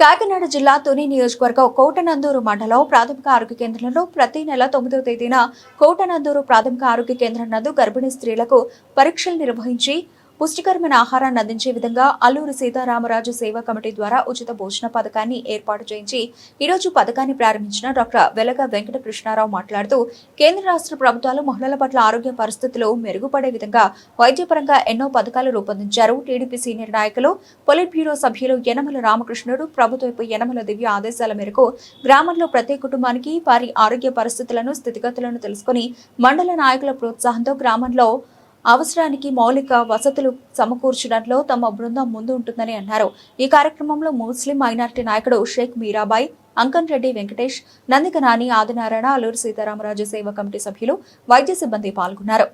కాకినాడ జిల్లా తుని నియోజకవర్గం కోటనందూరు మండలం ప్రాథమిక ఆరోగ్య కేంద్రంలో ప్రతి నెల 9వ తేదీన కోటనందూరు ప్రాథమిక ఆరోగ్య కేంద్రం నందు గర్భిణీ స్త్రీలకు పరీక్షలు నిర్వహించి పుష్టికరమైన ఆహారాన్ని అందించే విధంగా అల్లూరి సీతారామరాజు సేవా కమిటీ ద్వారా ఉచిత భోజన పథకాన్ని ఏర్పాటు చేయించి ఈరోజు పథకాన్ని ప్రారంభించిన డాక్టర్ వెలగ వెంకట కృష్ణారావు మాట్లాడుతూ కేంద్ర రాష్ట్ర ప్రభుత్వాలు మహిళల పట్ల ఆరోగ్య పరిస్థితులు మెరుగుపడే విధంగా వైద్యపరంగా ఎన్నో పథకాలు రూపొందించారు. టీడీపీ సీనియర్ నాయకులు పొలిట్ బ్యూరో సభ్యులు యనమల రామకృష్ణుడు ప్రభుత్వపు యనమల దివ్య ఆదేశాల మేరకు గ్రామంలో ప్రతి కుటుంబానికి వారి ఆరోగ్య పరిస్థితులను స్థితిగతులను తెలుసుకుని మండల నాయకుల ప్రోత్సాహంతో గ్రామంలో అవసరానికి మౌలిక వసతులు సమకూర్చడంలో తమ బృందం ముందు ఉంటుందని అన్నారు. ఈ కార్యక్రమంలో ముస్లిం మైనారిటీ నాయకుడు షేక్ మీరాబాయ్, అంకన్ రెడ్డి వెంకటేష్, నందిక నాని, ఆదినారాయణ, అల్లూరి సీతారామరాజు సేవా కమిటీ సభ్యులు, వైద్య సిబ్బంది పాల్గొన్నారు.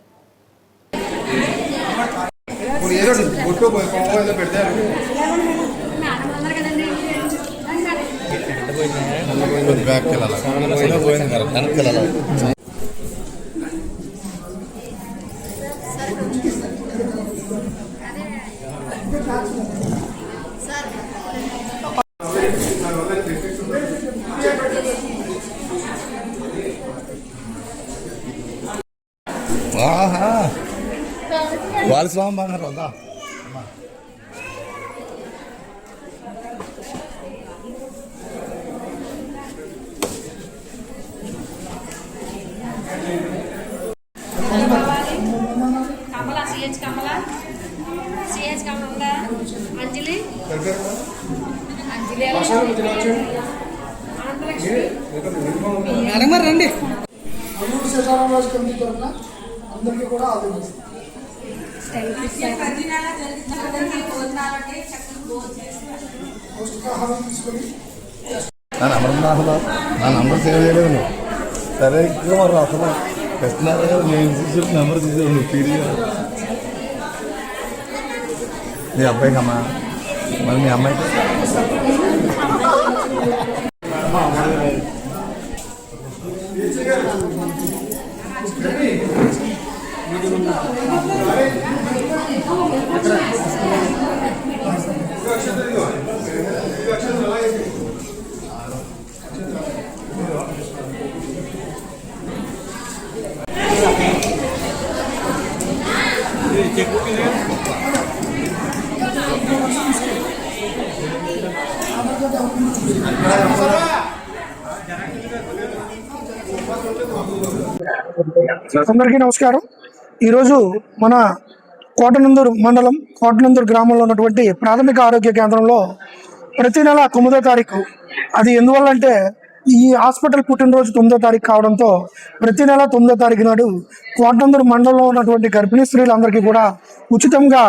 వాళ్ళ స్వామి బంగారు ఉందా కమలా సిహెచ్ కమలా అంజలి రండి. అల్లూరి సీతారామరాజు కమిటీ తరఫున అందరికీ కూడా ఆదరిస్తాం. పౌష్టికాహారం తీసుకొని నా నంబర్ సేవ్ చేయలేదు నువ్వు. సరే ఇంకా మరి అసలు కృష్ణారావు గారు నేను ఇన్స్టిట్యూట్ నెంబర్ తీసేది నువ్వు పీరియడ్ మీ అబ్బాయికి అమ్మా మరి మీ అమ్మాయికి అందరికీ నమస్కారం. ఈరోజు మన కోటనందూరు మండలం కోటనందూరు గ్రామంలో ఉన్నటువంటి ప్రాథమిక ఆరోగ్య కేంద్రంలో ప్రతి నెల 9వ తారీఖు, అది ఎందువల్లంటే ఈ హాస్పిటల్ పుట్టినరోజు 9వ తారీఖు కావడంతో ప్రతి నెల 9వ తారీఖు నాడు కోటనందూరు మండలంలో ఉన్నటువంటి గర్భిణీ స్త్రీలందరికీ కూడా ఉచితంగా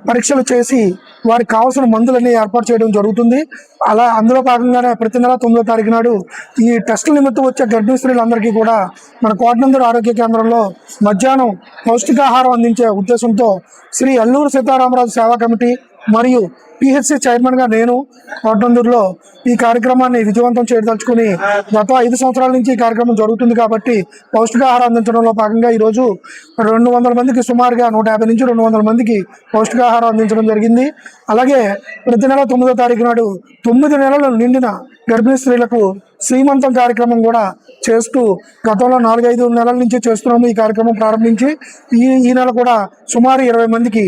పరీక్షలు చేసి వారికి కావాల్సిన మందులన్నీ ఏర్పాటు చేయడం జరుగుతుంది. అందులో భాగంగానే ప్రతి నెల 9వ తారీఖు నాడు ఈ టెస్టుల నిమిత్తం వచ్చే గర్భిణీ స్త్రీలందరికీ కూడా మన కోటనందూరు ఆరోగ్య కేంద్రంలో మధ్యాహ్నం పౌష్టికాహారం అందించే ఉద్దేశంతో శ్రీ అల్లూరి సీతారామరాజు సేవా కమిటీ మరియు పిహెచ్సి చైర్మన్గా నేను కోటనందూరులో ఈ కార్యక్రమాన్ని విజయవంతం చేయదలుచుకుని గత 5 సంవత్సరాల నుంచి ఈ కార్యక్రమం జరుగుతుంది కాబట్టి పౌష్టికాహారం అందించడంలో భాగంగా ఈరోజు 200 మందికి సుమారుగా 150 నుంచి 200 మందికి పౌష్టికాహారం అందించడం జరిగింది. అలాగే ప్రతి నెల 9వ తారీఖు నాడు 9 నెలలు నిండిన గర్భిణీ స్త్రీలకు శ్రీమంతం కార్యక్రమం కూడా చేస్తూ గతంలో 4-5 నెలల నుంచి చేస్తున్నాము. ఈ కార్యక్రమం ప్రారంభించి ఈ నెల కూడా సుమారు 20 మందికి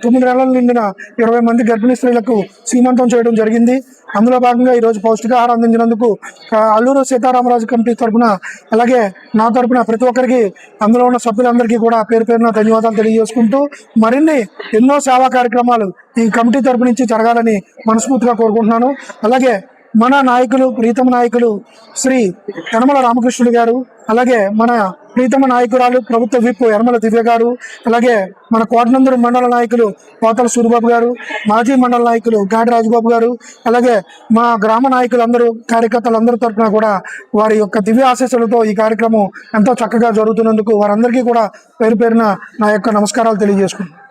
9 నెలలు నిండిన 20 మంది గర్భిణీ స్త్రీలకు శ్రీమంతం చేయడం జరిగింది. అందులో భాగంగా ఈరోజు పౌష్టికాహారం అందించినందుకు అల్లూరు సీతారామరాజు కమిటీ తరఫున అలాగే నా తరఫున ప్రతి ఒక్కరికి అందులో ఉన్న సభ్యులందరికీ కూడా పేరు పేరున ధన్యవాదాలు తెలియజేసుకుంటూ మరిన్ని ఎన్నో సేవా కార్యక్రమాలు ఈ కమిటీ తరఫు నుంచి జరగాలని మనస్ఫూర్తిగా కోరుకుంటున్నాను. అలాగే మన నాయకులు ప్రీతమ నాయకులు శ్రీ యనమల రామకృష్ణుడు గారు, అలాగే మన ప్రీతమ నాయకురాలు ప్రభుత్వ విప్ యనమల దివ్య గారు, అలాగే మన కోటనందూరు మండల నాయకులు పోతల సూరిబాబు గారు, మాజీ మండల నాయకులు గాడి రాజబాబు గారు, అలాగే మా గ్రామ నాయకులందరూ కార్యకర్తలందరి తరఫున కూడా వారి యొక్క దివ్య ఆశీస్సులతో ఈ కార్యక్రమం ఎంతో చక్కగా జరుగుతున్నందుకు వారందరికీ కూడా పేరు పేరున నా యొక్క నమస్కారాలు తెలియజేసుకుంటున్నాను.